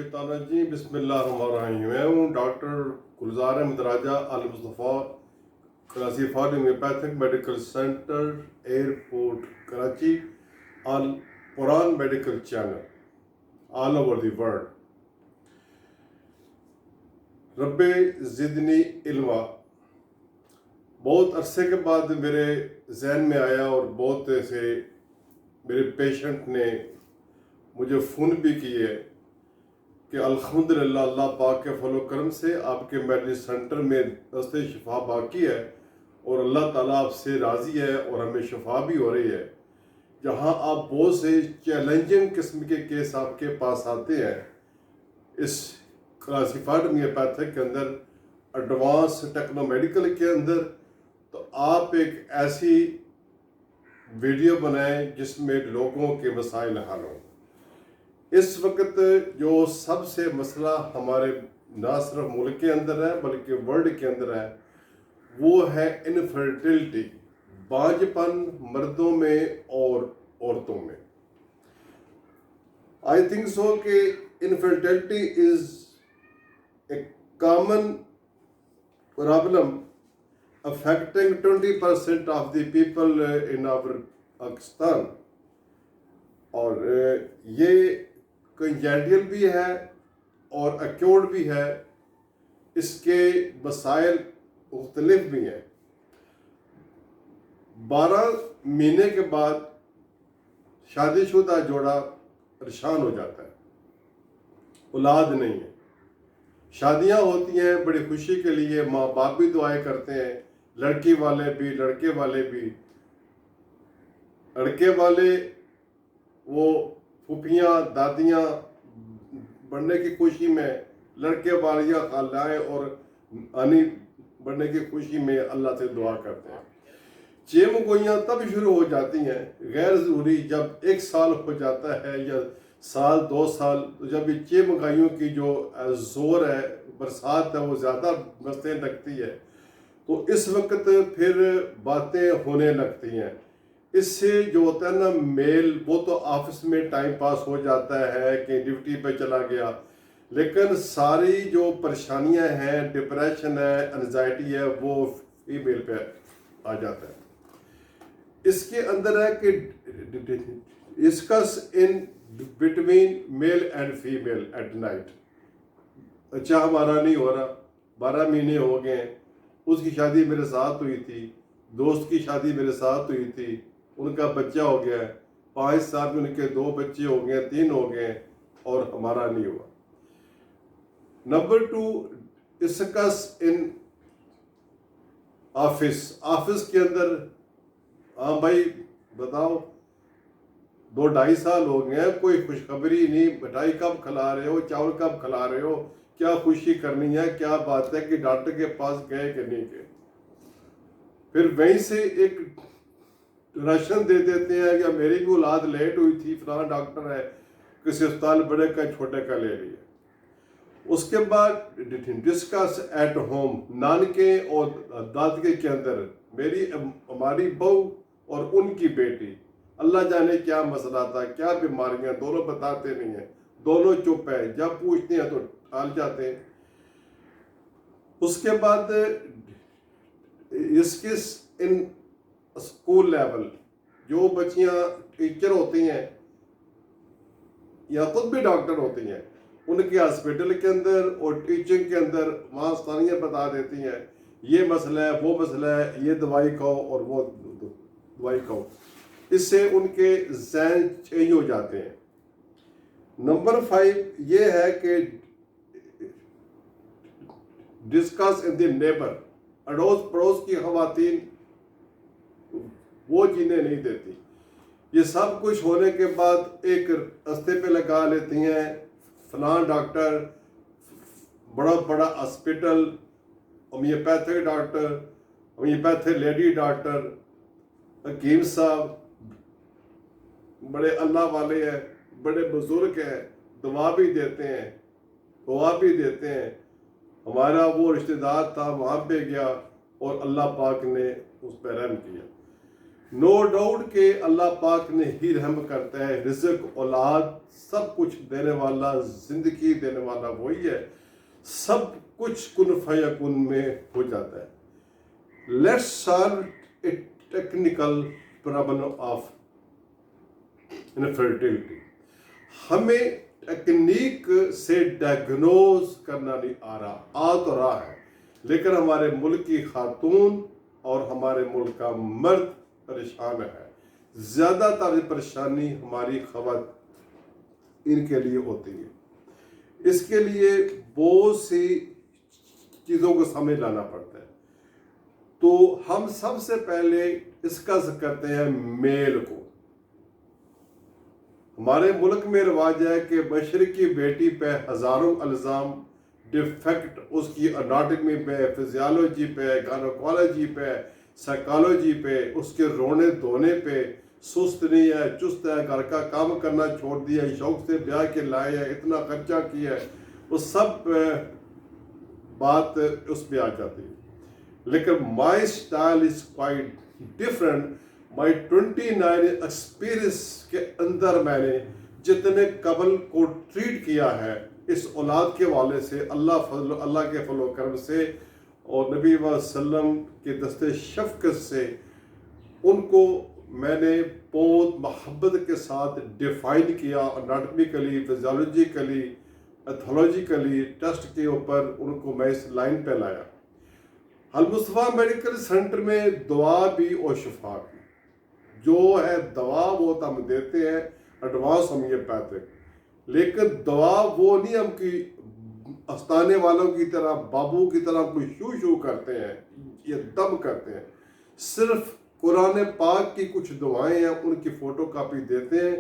الشیطان الرجیم بسم اللہ الرحمن الرحیم. میں ہوں doctor Gulzar Ahmed Raja Al Mustafa, Karachi for homeopathic medical centre, airport Karachi, Al Quran medical channel all over the world. رب زدنی علما بہت عرصے کے بعد میرے ذہن میں آیا، اور بہت سے میرے پیشنٹ نے مجھے فون بھی کیے کہ الحمدللہ اللہ پاک کے فضل و کرم سے آپ کے میڈیکل سینٹر میں دست شفا باقی ہے، اور اللہ تعالیٰ آپ سے راضی ہے اور ہمیں شفا بھی ہو رہی ہے. جہاں آپ بہت سے چیلنجنگ قسم کے کیس آپ کے پاس آتے ہیں، اس کلاسیفائڈ ہومیوپیتھک کے اندر، ایڈوانس ٹیکنو میڈیکل کے اندر، تو آپ ایک ایسی ویڈیو بنائیں جس میں لوگوں کے مسائل حل ہوں. اس وقت جو سب سے مسئلہ ہمارے نہ صرف ملک کے اندر ہے بلکہ ورلڈ کے اندر ہے، وہ ہے انفرٹیلٹی، بانجھ پن مردوں میں اور عورتوں میں. آئی تھنک سو کہ infertility is a common problem affecting 20% of the people in our Pakistan, اور یہ کنجینٹل بھی ہے اور ایکیوٹ بھی ہے. اس کے مسائل مختلف بھی ہیں. 12 مہینے کے بعد شادی شدہ جوڑا پریشان ہو جاتا ہے، اولاد نہیں ہے. شادیاں ہوتی ہیں بڑی خوشی کے لیے، ماں باپ بھی دعائیں کرتے ہیں، لڑکی والے بھی لڑکے والے بھی. لڑکے والے وہ پھوپھیاں دادیاں بننے کی خوشی میں، لڑکے والیاں خالائیں اور نانی بننے کی خوشی میں اللہ سے دعا کرتے ہیں. چیم گوئیاں تب شروع ہو جاتی ہیں غیر ضروری جب 1 سال ہو جاتا ہے یا سال 2 سال، جب یہ چیم گائیوں کی جو زور ہے، برسات ہے، وہ زیادہ برسنے لگتی ہے، تو اس وقت پھر باتیں ہونے لگتی ہیں. اس سے جو ہوتا ہے نا میل، وہ تو آفس میں ٹائم پاس ہو جاتا ہے کہ ڈیوٹی پہ چلا گیا، لیکن ساری جو پریشانیاں ہیں، ڈپریشن ہے، انزائٹی ہے، وہ فیمیل پہ آ جاتا ہے. اس کے اندر ہے کہ discuss in between male and female at night. اچھا ہمارا نہیں ہو رہا، 12 مہینے ہو گئے ہیں، اس کی شادی میرے ساتھ ہوئی تھی، دوست کی شادی میرے ساتھ ہوئی تھی، ان کا بچہ ہو گیا ہے، 5 سال میں ان کے 2 بچے ہو گئے، 3 ہو گئے، اور ہمارا نہیں ہوا. نمبر 2، ڈسکس ان آفس کے اندر. ہاں بھائی بتاؤ، 2-2.5 سال ہو گئے ہیں، کوئی خوشخبری نہیں، مٹھائی کب کھلا رہے ہو، چاول کب کھلا رہے ہو، کیا خوشی کرنی ہے، کیا بات ہے کہ ڈاکٹر کے پاس گئے کہ نہیں گئے. پھر وہیں سے ایک راشن دے دیتے ہیں کہ میری بھی اولاد لیٹ ہوئی تھی، فلاں ڈاکٹر ہے، کسی اسپتال بڑے کا چھوٹے کا لے لیا. اس کے بعد ڈسکس ایٹ ہوم، نانکے اور دادکے کے اندر، ہماری بہو اور ان کی بیٹی، اللہ جانے کیا مسئلہ تھا، کیا بیماریاں، دونوں بتاتے نہیں ہیں، دونوں چپ ہے، جب پوچھتے ہیں تو ٹال جاتے ہیں. اس کے بعد ڈسکس ان اسکول لیول، جو بچیاں ٹیچر ہوتی ہیں یا خود بھی ڈاکٹر ہوتی ہیں، ان کے ہاسپٹل کے اندر اور ٹیچنگ کے اندر وہاں ثانیہ بتا دیتی ہیں یہ مسئلہ ہے، وہ مسئلہ ہے، یہ دوائی کھاؤ اور وہ دوائی کھاؤ. اس سے ان کے ذہن چینج ہو جاتے ہیں. نمبر 5 یہ ہے کہ ڈسکس ان دی نیبر، اڑوس پڑوس کی خواتین وہ جینے نہیں دیتی. یہ سب کچھ ہونے کے بعد ایک رستے پہ لگا لیتی ہیں، فلاں ڈاکٹر، بڑا hospital, homeopathic doctor, homeopathic lady doctor, حکیم صاحب بڑے اللہ والے ہیں، بڑے بزرگ ہیں، دعا بھی دیتے ہیں، دعا بھی دیتے ہیں. ہمارا وہ رشتہ دار تھا، وہاں پہ گیا اور اللہ پاک نے اس پہ رحم کیا. نو ڈاؤٹ کہ اللہ پاک نے ہی رحم کرتا ہے، رزق، اولاد، سب کچھ دینے والا، زندگی دینے والا وہی ہے، سب کچھ کن فیکن میں ہو جاتا ہے۔ Let's solve a technical problem of infertility. ہمیں ٹیکنیک سے ڈائگنوز کرنا نہیں آ رہا، آ تو رہا ہے، لیکن ہمارے ملک کی خاتون اور ہمارے ملک کا مرد پریشان ہے۔ زیادہ تر پریشانی ہماری خواتین کے لیے ہوتی ہے۔ اس کے لیے بہت سی چیزوں کو سامنے لانا پڑتا ہے۔ تو ہم سب سے پہلے ڈسکس کرتے ہیں میل کو۔ ہمارے ملک میں رواج ہے کہ مشرقی بیٹی پہ ہزاروں الزام، ڈیفیکٹ اس کی اناٹمی پہ، فزیالوجی پہ، گائنیکالوجی پہ، سائیکالوجی پہ، اس کے رونے دھونے پہ، سست نہیں ہے، چست ہے، گھر کا کام کرنا چھوڑ دیا، شوق سے بیاہ کے لائے ہے، اتنا خرچہ کیا ہے، وہ سب بات اس پہ آ جاتی ہے۔ لیکن my style is quite different. My 29 experience کے اندر میں نے جتنے قبل کو ٹریٹ کیا ہے اس اولاد کے والے سے، اللہ کے فضل و کرم سے اور نبی صلی اللہ علیہ وسلم کے دست شفقت سے، ان کو میں نے بہت محبت کے ساتھ ڈیفائن کیا، اناٹمیکلی، فزیالوجیکلی، ایتھولوجیکلی ٹیسٹ کے اوپر ان کو میں اس لائن پہ لایا۔ المصطفیٰ میڈیکل سینٹر میں دعا بھی اور شفا بھی، جو ہے دوا وہ تو ہم دیتے ہیں ایڈوانس ہومیوپیتھک، لیکن دوا وہ نہیں ہم کی استانے والوں کی طرح، بابو کی طرح کوئی شو کرتے ہیں، یہ دم کرتے ہیں۔ صرف قرآن پاک کی کچھ دعائیں ہیں، ان کی فوٹو کاپی دیتے ہیں،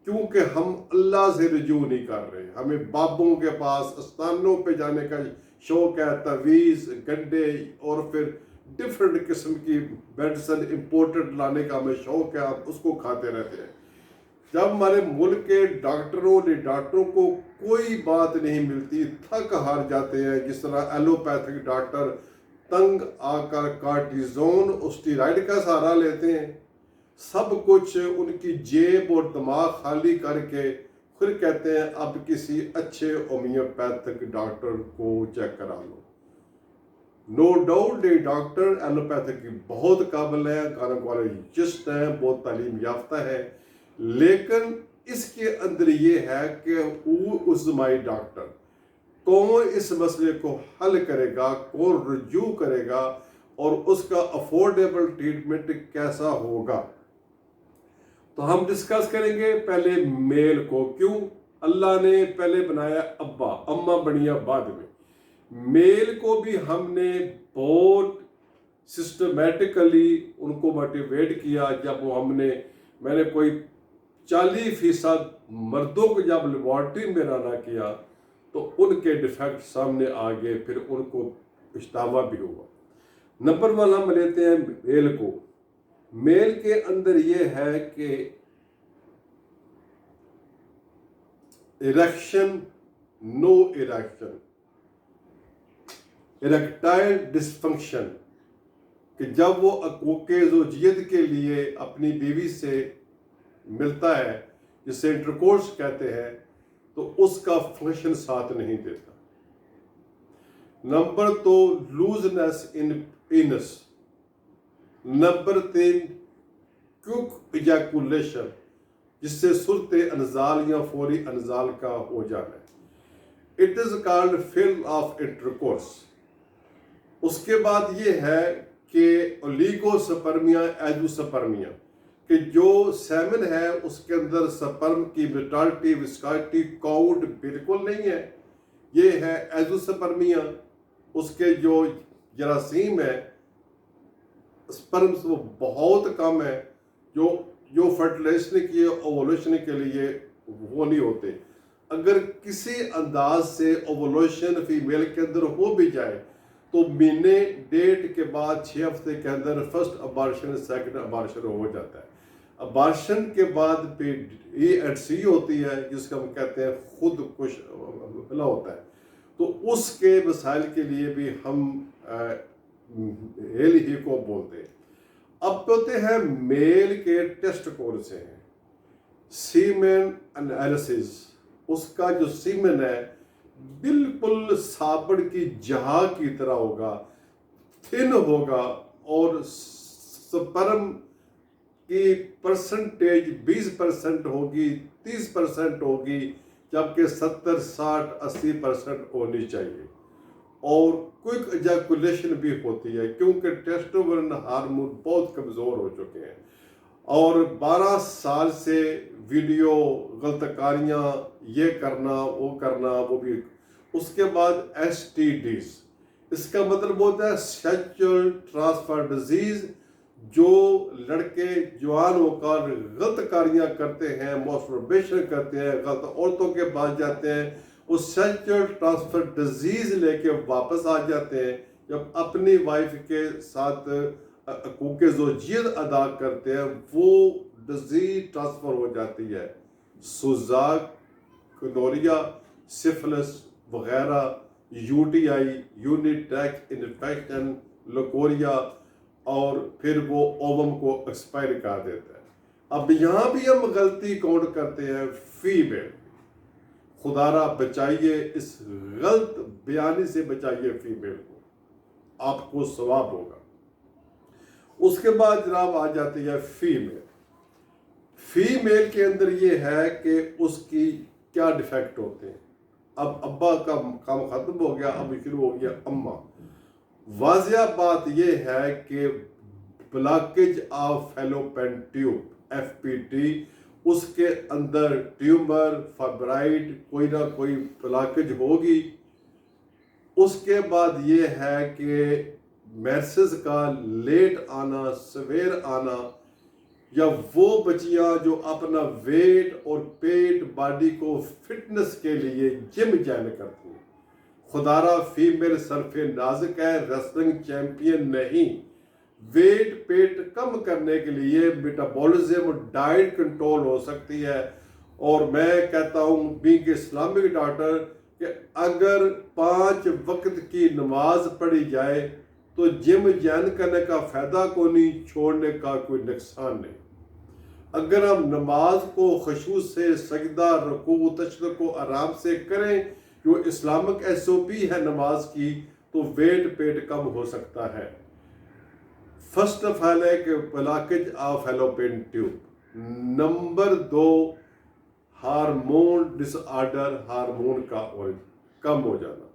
کیونکہ ہم اللہ سے رجوع نہیں کر رہے۔ ہمیں بابوں کے پاس استانوں پہ جانے کا شوق ہے، تعویذ، گڈے اور پھر ڈفرینٹ قسم کی میڈیسن امپورٹڈ لانے کا ہمیں شوق ہے، آپ اس کو کھاتے رہتے ہیں۔ جب ہمارے ملک کے ڈاکٹروں کو کوئی بات نہیں ملتی، تھک ہار جاتے ہیں، جس طرح ایلوپیتھک ڈاکٹر تنگ آ کر کارٹیزون اسٹیرائڈ کا سہارا لیتے ہیں، سب کچھ ان کی جیب اور دماغ خالی کر کے پھر کہتے ہیں اب کسی اچھے ہومیوپیتھک ڈاکٹر کو چیک کرا لو۔ نو ڈاؤٹ یہ ڈاکٹر ایلوپیتھک کی بہت قابل ہے، گائنیکالوجسٹ ہیں، بہت تعلیم یافتہ ہے، لیکن اس کے اندر یہ ہے کہ who is my ڈاکٹر، کون اس مسئلے کو حل کرے گا، کون رجوع کرے گا، اور اس کا افورڈیبل ٹریٹمنٹ کیسا ہوگا۔ تو ہم ڈسکس کریں گے پہلے میل کو۔ کیوں اللہ نے پہلے بنایا ابا، اماں بنیا بعد میں۔ میل کو بھی ہم نے بہت سسٹمیٹکلی ان کو موٹیویٹ کیا۔ جب وہ میں نے کوئی 40% مردوں کو جب لیبارٹری میں رانہ کیا تو ان کے ڈیفیکٹ سامنے آ گئے، پھر ان کو پچھتاوا بھی ہوا۔ نمبر 1 ہم لیتے ہیں میل کو۔ میل کے اندر یہ ہے کہ اریکشن، نو اریکشن، اریکٹائل ڈسفنکشن، کہ جب وہ حقوق زوجیت کے لیے اپنی بیوی سے ملتا ہے، جسے انٹرکورس کہتے ہیں، تو اس کا فنکشن ساتھ نہیں دیتا۔ نمبر 2 لوزنس ان پینس۔ نمبر 3 کوئک ایجیکولیشن، جس سے صورت انزال یا فوری انزال کا ہو جانا ہے۔ It is called fail of intercourse. اس کے بعد یہ ہے کہ اولیگو سپرمیا، ایزو سپرمیا، کہ جو سیمن ہے اس کے اندر سپرم کی ویٹالٹی، وسکاسٹی، کاؤنٹ بالکل نہیں ہے، یہ ہے ایزو سپرمیا۔ اس کے جو جراثیم ہے سپرمز وہ بہت کم ہے، جو فرٹیلائزیشن کی اوولوشن کے لیے وہ نہیں ہوتے۔ اگر کسی انداز سے اوولوشن فیمیل کے اندر ہو بھی جائے تو مہینے ڈیٹ کے بعد 6 ہفتے کے اندر فرسٹ ابارشن، سیکنڈ ابارشن ہو جاتا ہے۔ ابارشن کے بعد پھر EHC ہوتی ہے، جس کو ہم کہتے ہیں خود کش حملہ ہوتا ہے۔ تو اس کے مسائل کے لیے بھی ہم ہیل ہی کو بولتے ہیں۔ اب ہوتے ہیں میل کے ٹیسٹ کون سے ہیں؟ سیمن انالیسس، اس کا جو سیمن ہے بالکل صابن کی جہا کی طرح ہوگا، تھن ہوگا، اور سپرم کی پرسنٹیج 20% ہوگی، 30% ہوگی، جبکہ 70 60 80% ہونی چاہیے۔ اور کوئک ایجیکولیشن بھی ہوتی ہے، کیونکہ ٹیسٹوسٹیرون ہارمون بہت کمزور ہو چکے ہیں، اور 12 سال سے ویڈیو غلط کاریاں، یہ کرنا وہ کرنا وہ بھی۔ اس کے بعد ایس ٹی ڈیز، اس کا مطلب ہوتا ہے سیکچول ٹرانسفر ڈیزیز، جو لڑکے جوان ہو کر غلط کاریاں کرتے ہیں، ماسٹربیشن کرتے ہیں، غلط عورتوں کے پاس جاتے ہیں، وہ سیکچول ٹرانسفر ڈیزیز لے کے واپس آ جاتے ہیں، جب اپنی وائف کے ساتھ حقوق زوجیت ادا کرتے ہیں وہ ڈیزیز ٹرانسفر ہو جاتی ہے، سوزاک، گنوریا، سفلس وغیرہ، یو ٹی آئی، یونیٹیک انفیکشن، لکوریا، اور پھر وہ اووم کو ایکسپائر کر دیتا ہے۔ اب یہاں بھی ہم غلطی کاؤنٹ کرتے ہیں فیمیل، خدا را بچائیے، اس غلط بیانی سے بچائیے فیمیل کو، آپ کو ثواب ہوگا۔ اس کے بعد جناب آ جاتی ہے فیمیل۔ فیمیل کے اندر یہ ہے کہ اس کی کیا ڈیفیکٹ ہوتے ہیں۔ اب ابا کا کام ختم ہو گیا، اب شروع ہو گیا اماں۔ واضح بات یہ ہے کہ blockage of fallopian tube, F P T, اس کے اندر ٹیومر، فائبرائڈ، کوئی نہ کوئی بلاکیج ہوگی۔ اس کے بعد یہ ہے کہ میسز کا لیٹ آنا، سویر آنا، یا وہ بچیاں جو اپنا ویٹ اور پیٹ باڈی کو فٹنس کے لیے جم جوائن کرتی ہیں۔ خدارہ فیمیل سرف نازک ہے، ریسلنگ چیمپئن نہیں۔ ویٹ پیٹ کم کرنے کے لیے میٹابولزم، ڈائٹ کنٹرول ہو سکتی ہے۔ اور میں کہتا ہوں بینگ اسلامک ڈاکٹر کہ اگر 5 وقت کی نماز پڑھی جائے تو جم جوائن کرنے کا فائدہ کو نہیں، چھوڑنے کا کوئی نقصان نہیں۔ اگر ہم نماز کو خشوع سے، سجدہ، رکوع، تشہد کو آرام سے کریں، جو اسلامک ایس او پی ہے نماز کی، تو ویٹ پیٹ کم ہو سکتا ہے۔ فرسٹ آف آل ہے کہ blockage of fallopian tube. Number 2، hormone disorder, hormone کا کم ہو جانا۔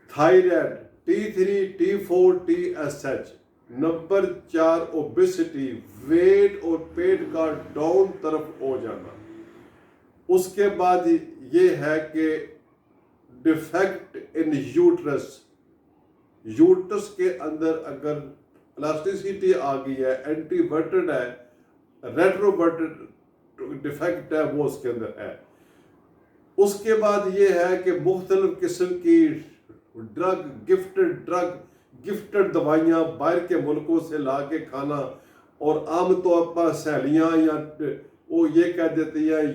Thyroid, T3 T4 TSH۔ Number 4، obesity, weight اور پیٹ کا ڈاؤن طرف ہو جانا۔ اس کے بعد یہ ہے کہ ڈیفیکٹ ان یوٹرس، یوٹرس کے اندر اگر پلاسٹیسٹی آ گئی ہے، اینٹی ورٹڈ ہے، ریٹروورٹڈ ڈیفیکٹ ہے، وہ اس کے اندر ہے۔ اس کے بعد یہ ہے کہ مختلف قسم کی گفٹڈ دوائیاں باہر کے ملکوں سے لا کے کھانا، اور عام طور پر سہیلیاں یا وہ یہ کہہ دیتی ہیں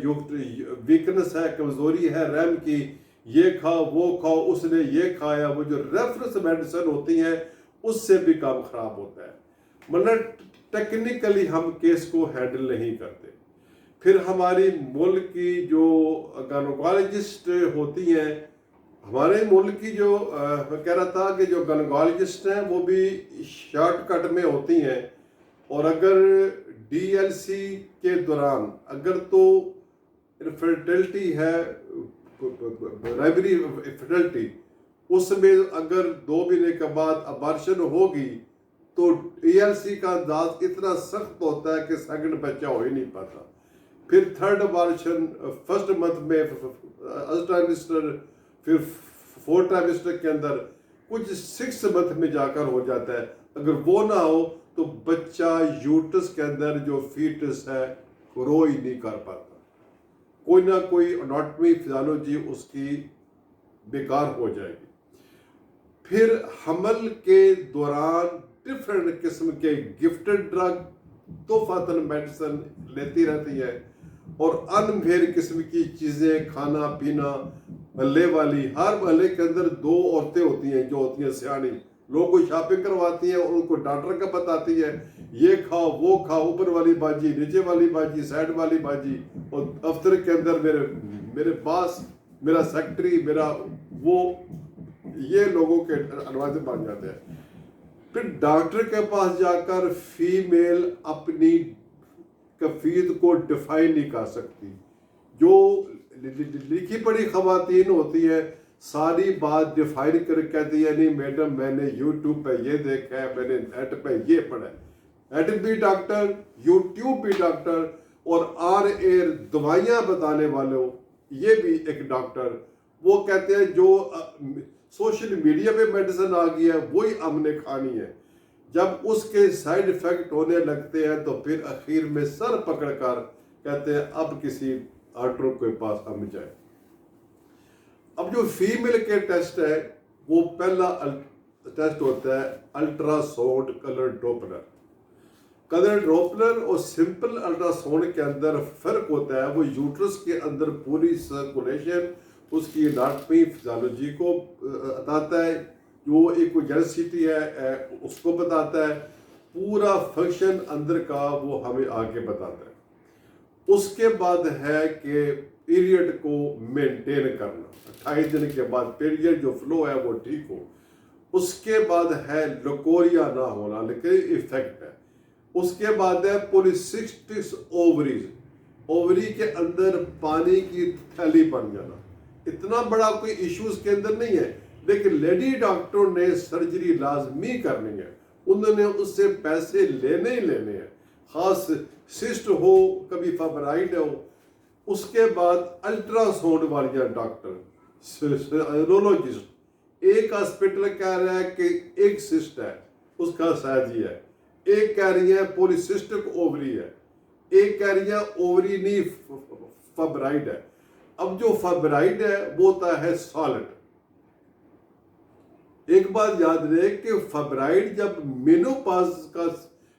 ویکنس ہے، کمزوری ہے رحم کی، یہ کھاؤ وہ کھاؤ، اس نے یہ کھایا، وہ جو ریفرنس میڈیسن ہوتی ہیں اس سے بھی کام خراب ہوتا ہے۔ مطلب ٹیکنیکلی ہم کیس کو ہینڈل نہیں کرتے۔ پھر ہماری ملک کی جو گائنیکالوجسٹ ہوتی ہیں، ہمارے ملک کی جو میں کہہ رہا تھا کہ جو گائنیکالوجسٹ ہیں وہ بھی شارٹ کٹ میں ہوتی ہیں، اور اگر ڈی ایل سی کے دوران اگر تو انفرٹیلٹی ہے، پرائمری انفرٹیلٹی، اس میں اگر 2 مہینے کے بعد ابارشن ہوگی تو ڈی ایل سی کا انداز اتنا سخت ہوتا ہے کہ سیکنڈ بچہ ہو ہی نہیں پاتا۔ پھر 3rd ابارشن فرسٹ منتھ میں، ٹرائمسٹر، پھر 4 ٹرائمسٹر کے اندر، کچھ 6 منتھ میں جا کر ہو جاتا ہے۔ اگر وہ نہ ہو تو بچہ یوٹرس کے اندر جو فیٹس ہے گرو ہی نہیں کر پاتا، کوئی نہ کوئی اناٹمی فزیالوجی اس کی بیکار ہو جائے گی۔ پھر حمل کے دوران ڈفرینٹ قسم کے گفٹڈ ڈرگ، تحفۃ میڈیسن لیتی رہتی ہے، اور انفیئر قسم کی چیزیں کھانا پینا۔ محلے والی، ہر محلے کے اندر 2 عورتیں ہوتی ہیں جو ہوتی ہیں سیانی، لوگوں کو شاپنگ کرواتی ہیں اور ان کو ڈاکٹر کا بتاتی ہے یہ کھاؤ وہ کھاؤ، اوپر والی باجی، نیچے والی باجی، سائڈ والی باجی، اور دفتر کے اندر میرے باس، میرا سیکٹری، میرا وہ، یہ لوگوں کے انوائزر بن جاتے ہیں۔ پھر ڈاکٹر کے پاس جا کر فیمیل اپنی کیفیت کو ڈیفائن نہیں کر سکتی۔ جو لکھی پڑھی خواتین ہوتی ہیں ساری بات ڈیفائن کر کہتی ہے نہیں میڈم میں نے یوٹیوب پہ یہ دیکھا ہے، میں نے نیٹ پہ یہ پڑھا ہے۔ نیٹ بھی ڈاکٹر، یوٹیوب بھی ڈاکٹر، اور آر ایئر دوائیاں بتانے والوں یہ بھی ایک ڈاکٹر۔ وہ کہتے ہیں جو سوشل میڈیا پہ میڈیسن آ گئی ہے وہی ہم نے کھانی ہے۔ جب اس کے سائیڈ ایفیکٹ ہونے لگتے ہیں تو پھر اخیر میں سر پکڑ کر کہتے ہیں اب کسی ڈاکٹر کے پاس ہم جائیں۔ اب جو فیمیل کے ٹیسٹ ہے وہ پہلا ٹیسٹ ہوتا ہے ultra sound colour Doppler. Colour Doppler اور سمپل الٹرا ساؤنڈ کے اندر فرق ہوتا ہے، وہ یوٹرس کے اندر پوری سرکولیشن، اس کی اناٹمی، فزیالوجی کو بتاتا ہے، جو ایک جنسٹی ہے اس کو بتاتا ہے، پورا فنکشن اندر کا وہ ہمیں آگے بتاتا ہے۔ اس کے بعد ہے کہ پیریڈ کو مینٹین کرنا، 28 دن کے بعد پیریڈ جو فلو ہے وہ ٹھیک ہو۔ اس کے بعد ہے لکوریا نہ ہونا لیکن ایفیکٹ ہے۔ اس کے بعد ہے پولیسسٹک اووریز، اووری کے اندر پانی کی تھیلی بن جانا۔ اتنا بڑا کوئی ایشو اس کے اندر نہیں ہے، لیکن لیڈی ڈاکٹر نے سرجری لازمی کرنی ہے، انہوں نے اس سے پیسے لینے ہی لینے ہیں، خاص سسٹ ہو، کبھی فائبرائڈ ہو۔ اس کے بعد الٹرا ساؤنڈ والی ڈاکٹر، سیرولوجسٹ، ایک ہاسپٹل کہہ رہا ہے کہ ایک سسٹ ہے، اس کا سائز یہ ہے، ایک کہہ رہی ہے پولیسسٹک اووری ہے، ایک کہہ رہی ہے اووری نہیں فائبرائڈ ہے۔ اب جو فائبرائڈ ہے وہ ہوتا ہے سالڈ۔ ایک بات یاد رہے کہ فائبرائڈ جب مینوپاز کا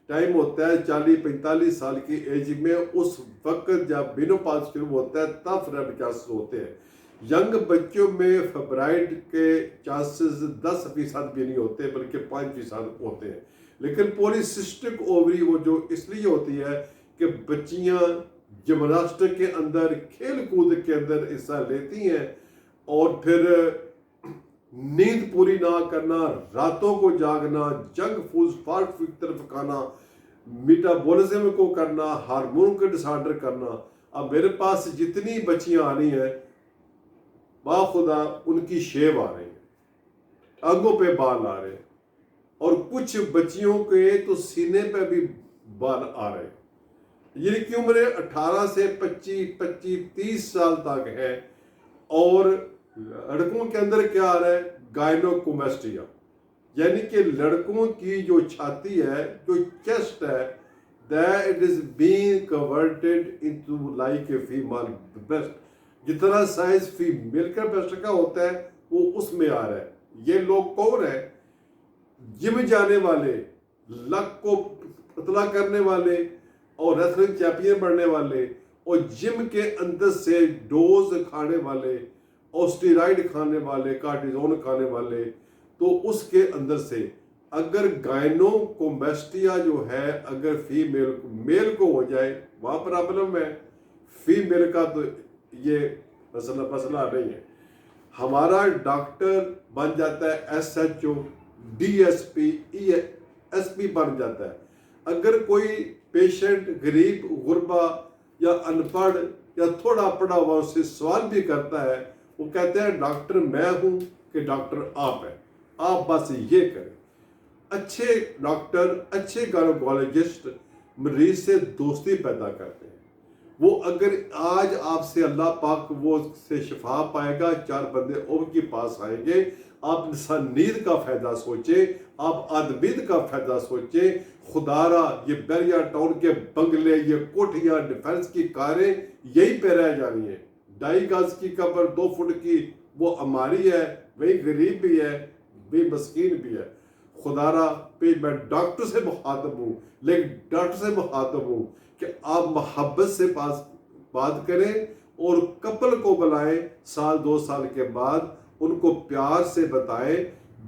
ٹائم ہوتا ہے 40-45 سال کی ایج میں، اس وقت جب مینوپاز شروع ہوتا ہے تب ریپ چانسز ہوتے ہیں۔ ینگ بچوں میں فائبرائڈ کے چانسز 10% بھی نہیں ہوتے بلکہ 5% ہوتے ہیں۔ لیکن پولیسسٹک اووری وہ جو اس لیے ہوتی ہے کہ بچیاں جمناسٹک کے اندر، کھیل کود کے اندر حصہ لیتی ہیں، اور پھر نیند پوری نہ کرنا، راتوں کو جاگنا، جنک فوڈ فاسٹ فوڈ کی طرف کھانا، میٹابولزم کو کرنا، ہارمون کا ڈس آرڈر کرنا۔ اب میرے پاس جتنی بچیاں آ رہی ہیں باخدا ان کی شیو آ رہی ہے، ٹانگوں پہ بال آ رہے ہیں، اور کچھ بچیوں کے تو سینے پہ بھی بال آ رہے ہیں۔ جن کی عمریں 18 سے 25-30 سال تک ہے، اور لڑکوں کے اندر کیا آ رہا ہے؟ گائنوکومیسٹیا، یعنی کہ لڑکوں کی جو چھاتی ہے، جو چیسٹ ہے، that it is being converted into like a female breast، جتنا سائز فیمیل کا breast کا ہوتا ہے وہ اس میں آ رہا ہے۔ یہ لوگ کون ہیں؟ جم جانے والے، لک کو پتلا کرنے والے، اور ریسلنگ چیمپئن بننے والے، اور جم کے اندر سے ڈوز کھانے والے، اور اسٹیرائڈ کھانے والے، کارٹیزون کھانے والے۔ تو اس کے اندر سے اگر گائنوکومیسٹیا جو ہے اگر فیمیل میل کو ہو جائے وہاں پرابلم ہے، فیمیل کا تو یہ مسئلہ نہیں ہے۔ ہمارا ڈاکٹر بن جاتا ہے S H O, D S P, E S P بن جاتا ہے۔ اگر کوئی پیشنٹ غریب، غربا یا ان پڑھ یا تھوڑا پڑھا ہوا اس سے سوال بھی کرتا ہے، وہ کہتے ہیں ڈاکٹر میں ہوں کہ ڈاکٹر آپ ہیں، آپ بس یہ کریں۔ اچھے ڈاکٹر، اچھے گائنوکالوجسٹ مریض سے دوستی پیدا کرتے ہیں۔ وہ اگر آج آپ سے اللہ پاک وہ سے شفا پائے گا، 4 بندے اور کے پاس آئیں گے، آپ انسانیت کا فائدہ سوچیں، آپ آدمیت کا فائدہ سوچیں۔ خدا را یہ بیریا ٹاؤن کے بنگلے، یہ کوٹھیاں، ڈیفنس کی کاریں یہی پہ رہ جانی ہیں۔ 2.5 گز کی قبر 2 فٹ کی وہ ہماری ہے، وہی غریب بھی ہے، وہی مسکین بھی ہے۔ خدا را پہ میں ڈاکٹر سے مخاطب ہوں، لیکن ڈاکٹر سے مخاطب ہوں کہ آپ محبت سے بات کریں، اور کپل کو بلائیں، 1-2 سال کے بعد ان کو پیار سے بتائیں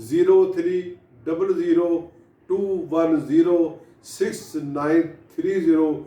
0300210690।